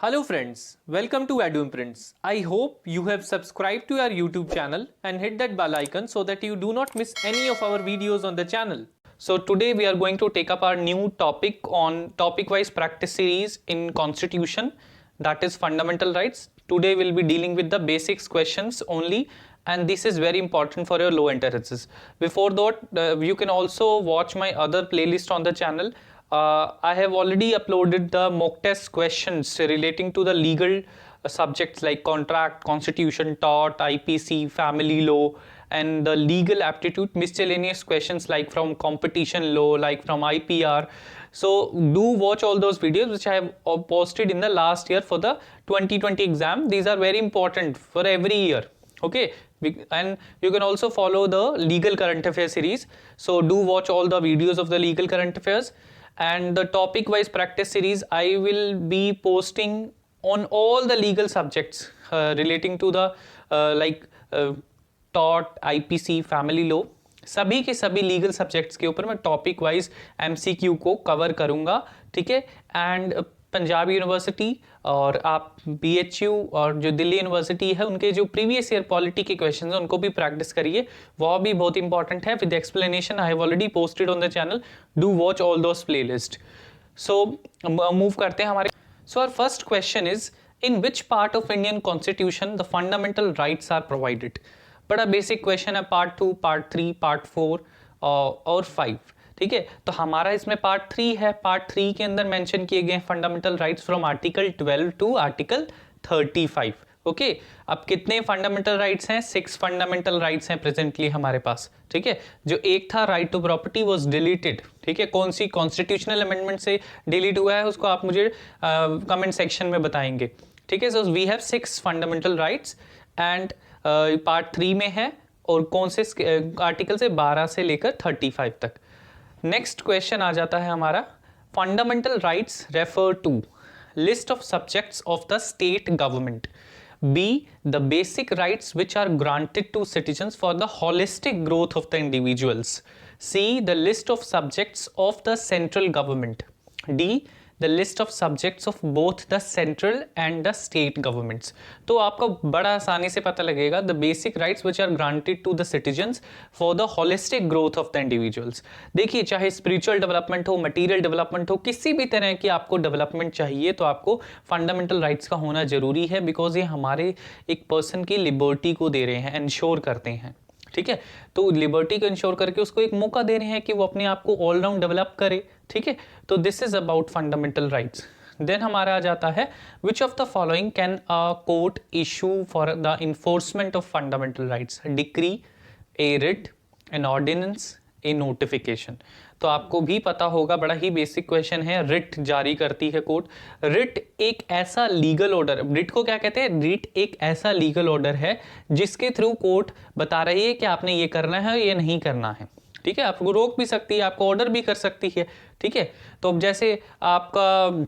Hello friends, welcome to EduImprints. I hope you have subscribed to our YouTube channel and hit that bell icon so that you do not miss any of our videos on the channel. So today we are going to take up our new topic on topic-wise practice series in Constitution, that is fundamental rights. Today we'll be dealing with the basics questions only, and this is very important for your low entrances. Before that, you can also watch my other playlist on the channel. I have already uploaded the mock test questions relating to the legal subjects like contract, constitution, tort, IPC, family law, and the legal aptitude miscellaneous questions like from competition law, like from IPR. So do watch all those videos which I have posted in the last year for the 2020 exam. These are very important for every year. Okay, and you can also follow the legal current affairs series. So do watch all the videos of the legal current affairs. And the topic wise practice series I will be posting on all the legal subjects relating to the tort, IPC, family law, सभी के सभी legal subjects के ऊपर मैं topic wise MCQ को cover करूंगा. ठीक है. एंड पंजाब यूनिवर्सिटी और आप BHU और जो दिल्ली यूनिवर्सिटी है उनके जो प्रीवियस ईयर पॉलिटी के क्वेश्चन हैं उनको भी प्रैक्टिस करिए, वो भी बहुत इंपॉर्टेंट है. With explanation I have already posted on the channel. Do watch all those playlist. So move करते हैं हमारे. So our first question is, in which part of Indian constitution the fundamental rights are provided. बड़ा basic question है. Part 2, part 3, part 4 और 5. ठीक है. तो हमारा इसमें पार्ट 3 है. पार्ट 3 के अंदर मेंशन किए गए fundamental rights from article 12 to article 35. Okay. अब कितने फंडामेंटल राइट्स हैं? 6 फंडामेंटल राइट्स हैं प्रेजेंटली हमारे पास. ठीक है. जो एक था right to property was deleted. ठीक है. कौन सी कॉन्स्टिट्यूशनल अमेंडमेंट से डिलीट हुआ है उसको आप मुझे कमेंट सेक्शन में बताएंगे. ठीक है. So we have 6 fundamental rights and part 3 में है और कौन से आर्टिकल से 12 से लेकर 35 तक. नेक्स्ट क्वेश्चन आ जाता है हमारा. Fundamental rights refer to list of subjects of the state government. B the basic rights which are granted to citizens for the holistic growth of the individuals. C the list of subjects of the central government. D the list of subjects of both the central and the state governments. तो आपको बड़ा आसानी से पता लगेगा the basic rights which are granted to the citizens for the holistic growth of the individuals. देखिए, चाहे spiritual development हो, material development हो, किसी भी तरह की आपको development चाहिए तो आपको fundamental rights का होना जरूरी है, because ये हमारे एक person की liberty को दे रहे हैं, ensure करते हैं. ठीक है. तो लिबर्टी को इंश्योर करके उसको एक मौका दे रहे हैं कि वो अपने आप को ऑलराउंड डेवलप करे. ठीक है. तो this is about fundamental rights. Then हमारा आ जाता है, which of the following can a court issue for the enforcement of fundamental rights. Decree, a writ, an ordinance, a notification. तो आपको भी पता होगा, बड़ा ही बेसिक क्वेश्चन है. रिट जारी करती है कोर्ट. रिट एक ऐसा लीगल ऑर्डर, रिट को क्या कहते हैं? रिट एक ऐसा लीगल ऑर्डर है जिसके थ्रू कोर्ट बता रही है कि आपने ये करना है ये नहीं करना है. ठीक है. आपको रोक भी सकती है, आपको ऑर्डर भी कर सकती है. ठीक है. तो जैसे आपका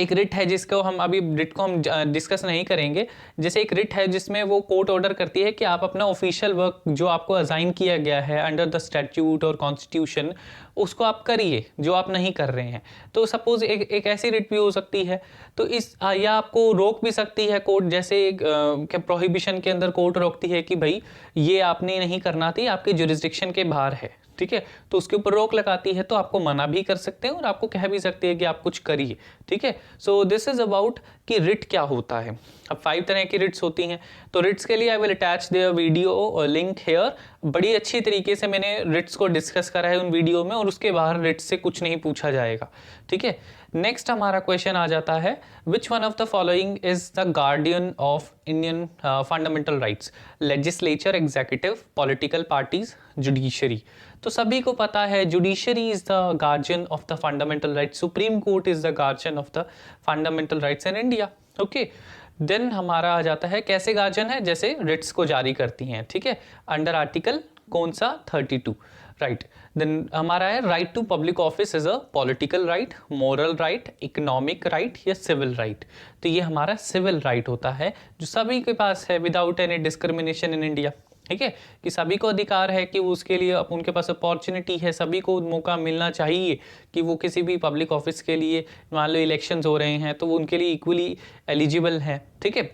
एक रिट है जिसको हम अभी रिट को हम डिस्कस नहीं करेंगे. जैसे एक रिट है जिसमें वो कोर्ट ऑर्डर करती है कि आप अपना ऑफिशियल वर्क जो आपको असाइन किया गया है अंडर द स्टैट्यूट और कॉन्स्टिट्यूशन, उसको आप करिए जो आप नहीं कर रहे हैं. तो सपोज एक ऐसी रिट भी हो सकती है. तो इस या आपको रोक भी सकती है कोर्ट. जैसे प्रोहिबिशन के अंदर कोर्ट रोकती है कि भाई ये आपने नहीं करना थी, आपके जुरिस्डिक्शन के बाहर है. ठीक है. तो उसके ऊपर रोक लगाती है तो आपको मना भी कर सकते हैं और आपको कह भी सकते हैं कि आप कुछ करिए. ठीक है. सो दिस इज अबाउट कि रिट क्या होता है. अब 5 तरह की रिट्स होती हैं. तो रिट्स के लिए I will attach their video link here. बड़ी अच्छी तरीके से मैंने रिट्स को डिस्कस करा है उन वीडियो में, और उसके बाहर रिट्स से कुछ नहीं पूछा जाएगा. ठीक है. नेक्स्ट हमारा क्वेश्चन आ जाता है, which one of the following is the guardian of Indian fundamental rights. Legislature, executive, political parties, judiciary. तो सभी को पता है judiciary is the guardian of the fundamental rights. Supreme court is the guardian of the fundamental rights in India. Okay. Then हमारा आ जाता है, कैसे गार्जियन है? जैसे रिट्स को जारी करती हैं. ठीक है. अंडर आर्टिकल कौन सा? 32. राइट. देन हमारा है, right to public office is a political right, moral right, economic right या सिविल राइट. तो ये हमारा सिविल राइट होता है जो सभी के पास है without any discrimination in India. ठीक है, कि सभी को अधिकार है कि उसके लिए उनके पास अपॉर्चुनिटी है, सभी को मौका मिलना चाहिए कि वो किसी भी पब्लिक ऑफिस के लिए, मान लो इलेक्शंस हो रहे हैं तो वो उनके लिए इक्वली एलिजिबल है। ठीक है,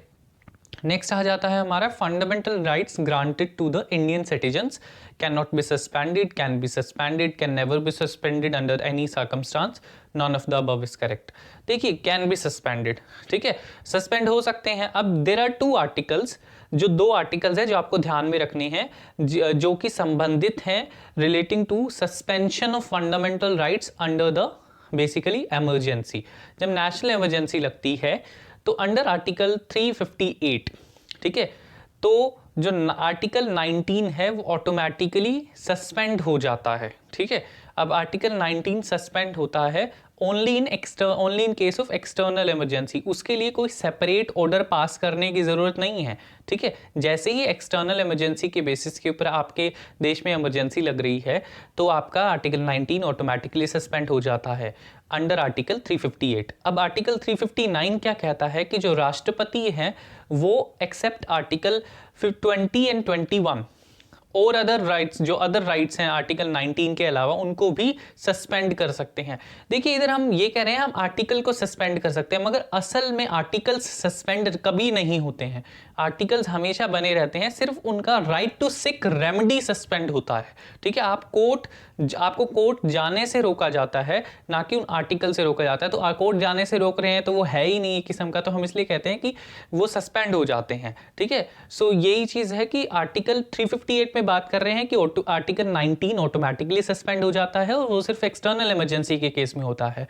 नेक्स्ट आ जाता है हमारा fundamental rights granted to the Indian citizens cannot be suspended, can be suspended, can never be suspended under any circumstance, none of the above is correct. देखिए कैन बी सस्पेंडेड, ठीक है, suspend हो सकते हैं। अब there are to articles, जो दो articles है जो आपको ध्यान में रखने हैं, जो कि संबंधित हैं relating to suspension of fundamental rights under the basically emergency. जब नेशनल इमरजेंसी लगती है तो अंडर आर्टिकल 358, ठीक है, तो जो आर्टिकल 19 है वो ऑटोमेटिकली सस्पेंड हो जाता है। ठीक है, अब आर्टिकल 19 सस्पेंड होता है only in case of external emergency, उसके लिए कोई सेपरेट ऑर्डर पास करने की ज़रूरत नहीं है। ठीक है, जैसे ही एक्सटर्नल इमरजेंसी के बेसिस के ऊपर आपके देश में इमरजेंसी लग रही है तो आपका आर्टिकल 19 ऑटोमेटिकली सस्पेंड हो जाता है अंडर आर्टिकल 358। अब आर्टिकल 359 क्या कहता है कि जो राष्ट्रपति हैं वो एक्सेप्ट आर्टिकल 20 एंड 21 और अदर राइट्स, जो अदर राइट्स हैं आर्टिकल 19 के अलावा, उनको भी सस्पेंड कर सकते हैं। देखिए इधर हम ये कह रहे हैं हम आर्टिकल को सस्पेंड कर सकते हैं, मगर असल में आर्टिकल्स सस्पेंड कभी नहीं होते हैं, आर्टिकल्स हमेशा बने रहते हैं, सिर्फ उनका right to seek remedy suspend होता है। ठीक है, आपको कोर्ट जाने से रोका जाता है, ना कि उन आर्टिकल से रोका जाता है। तो कोर्ट जाने से रोक रहे हैं तो वो है ही नहीं एक किस्म का, तो हम इसलिए कहते हैं कि वो सस्पेंड हो जाते हैं। ठीक है, सो यही चीज़ है कि आर्टिकल 358 में बात कर रहे हैं कि आर्टिकल 19 ऑटोमेटिकली सस्पेंड हो जाता है और वो सिर्फ एक्सटर्नल इमरजेंसी के केस में होता है।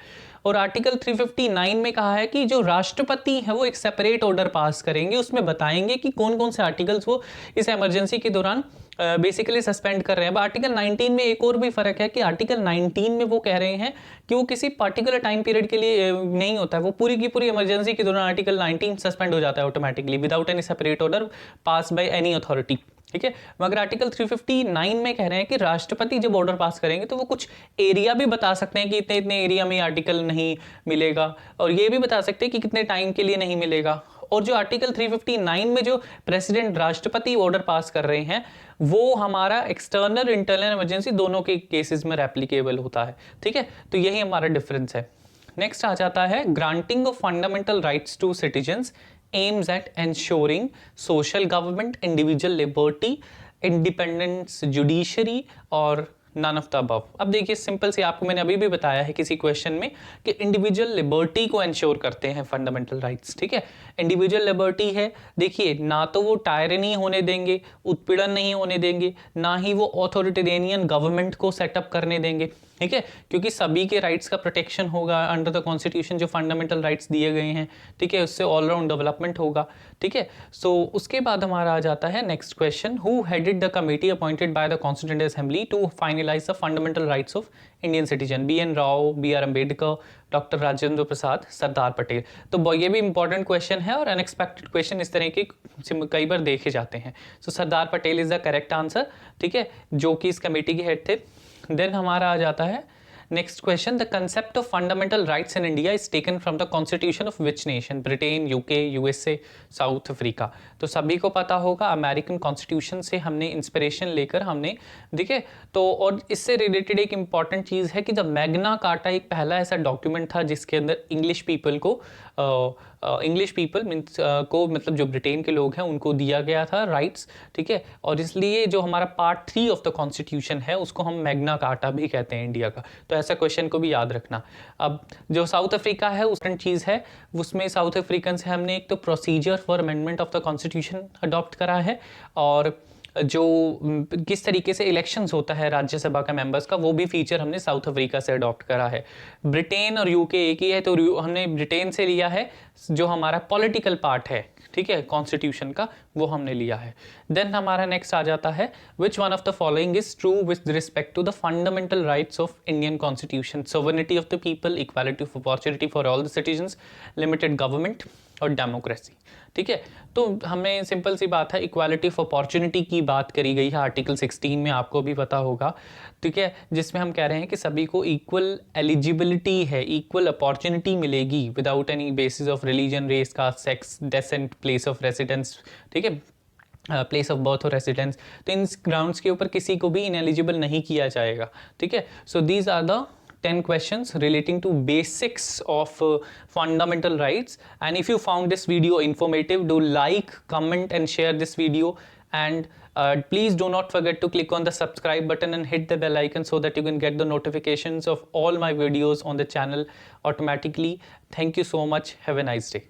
और आर्टिकल 359 में कहा है कि जो राष्ट्रपति है वो एक सेपरेट ऑर्डर पास करेंगे, उसमें बताएंगे कि कौन कौन से आर्टिकल्स वो इस इमरजेंसी के दौरान बेसिकली सस्पेंड कर रहे हैं। अब आर्टिकल 19 में एक और भी फर्क है कि आर्टिकल 19 में वो कह रहे हैं कि वो किसी पर्टिकुलर टाइम पीरियड के लिए नहीं होता है, वो पूरी की पूरी इमरजेंसी के दौरान आर्टिकल 19 सस्पेंड हो जाता है automatically without any separate order pass by any authority. ठीक है, मगर आर्टिकल 359 में कह रहे हैं कि राष्ट्रपति जब ऑर्डर पास करेंगे तो वो कुछ एरिया भी बता सकते हैं कि इतने इतने एरिया में आर्टिकल नहीं मिलेगा, और ये भी बता सकते हैं कि कितने टाइम के लिए नहीं मिलेगा। और जो आर्टिकल 359 में जो प्रेसिडेंट राष्ट्रपति ऑर्डर पास कर रहे हैं वो हमारा एक्सटर्नल इंटरनल इमरजेंसी दोनों के केसेस में रेप्लीकेबल होता है। ठीक है, तो यही हमारा डिफरेंस है। नेक्स्ट आ जाता है granting of fundamental rights to citizens aims at ensuring social government, individual liberty, independence judiciary और none of the above। अब देखिए सिंपल सी, आपको मैंने अभी भी बताया है किसी क्वेश्चन में कि इंडिविजुअल लिबर्टी को इंश्योर करते हैं फंडामेंटल राइट्स। ठीक है, इंडिविजुअल लिबर्टी है, देखिए ना तो वो टायरनी होने देंगे, उत्पीड़न नहीं होने देंगे, ना ही वो ऑथोरिटेरियन गवर्नमेंट को सेटअप करने देंगे। ठीक है, क्योंकि सभी के राइट्स का प्रोटेक्शन होगा अंडर द कॉन्स्टिट्यूशन, जो फंडामेंटल राइट्स दिए गए हैं। ठीक है, उससे ऑलराउंड डेवलपमेंट होगा। ठीक है, सो उसके बाद हमारा आ जाता है next question, who headed the committee appointed by the constituent assembly to finalise the fundamental rights of Indian citizen? BN Rao, BR Ambedkar, doctor Rajendra Prasad, Sardar Patel. तो ये भी इंपॉर्टेंट क्वेश्चन है और अनएक्सपेक्टेड क्वेश्चन इस तरह के कई बार देखे जाते हैं। So Sardar Patel is the correct answer. ठीक है, जो कि इस कमेटी के हेड थे। देन हमारा आ जाता है next question, the concept of fundamental rights in India is taken from the constitution of which nation? Britain, UK, USA, south Africa. तो सभी को पता होगा अमेरिकन कॉन्स्टिट्यूशन से हमने इंस्पिरेशन लेकर हमने, देखिए तो, और इससे रिलेटेड एक इंपॉर्टेंट चीज़ है कि जब मैग्ना कार्टा एक पहला ऐसा डॉक्यूमेंट था जिसके अंदर इंग्लिश पीपल को मीन्स को, मतलब जो ब्रिटेन के लोग हैं उनको दिया गया था राइट्स। ठीक है, और इसलिए जो हमारा पार्ट 3 ऑफ द कॉन्स्टिट्यूशन है उसको हम मैग्ना कार्टा भी कहते हैं इंडिया का। तो ऐसा क्वेश्चन को भी याद रखना। अब जो साउथ अफ्रीका है उस चीज़ है, उसमें साउथ अफ्रीकन से हमने एक तो procedure for amendment of the constitution adopt करा है, और जो किस तरीके से इलेक्शंस होता है राज्यसभा का मेंबर्स का, वो भी फीचर हमने साउथ अफ्रीका से अडॉप्ट करा है। ब्रिटेन और UK एक ही है, तो हमने ब्रिटेन से लिया है जो हमारा पॉलिटिकल पार्ट है, ठीक है, कॉन्स्टिट्यूशन का, वो हमने लिया है। देन हमारा नेक्स्ट आ जाता है, which one of the following is true with respect to the fundamental rights of Indian constitution? Sovereignty of the people, equality of opportunity for all the citizens, limited government और democracy. ठीक है, तो हमें simple सी बात है, equality of opportunity की बात करी गई है आर्टिकल 16 में, आपको भी पता होगा। ठीक है, जिसमें हम कह रहे हैं कि सभी को इक्वल एलिजिबिलिटी है, इक्वल अपॉर्चुनिटी मिलेगी without any basis of religion, race, caste, sex, descent, place of residence. ठीक है, प्लेस ऑफ बर्थ और रेसिडेंस, तो इन ग्राउंड्स के ऊपर किसी को भी इनएलिजिबल नहीं किया जाएगा, ठीक है। So these are the 10 questions relating to basics of fundamental rights. And if you found this video informative, do like, comment and share this video, and please do not forget to click on the subscribe button and hit the bell icon so that you can get the notifications of all my videos on the channel automatically. Thank you so much. Have a nice day.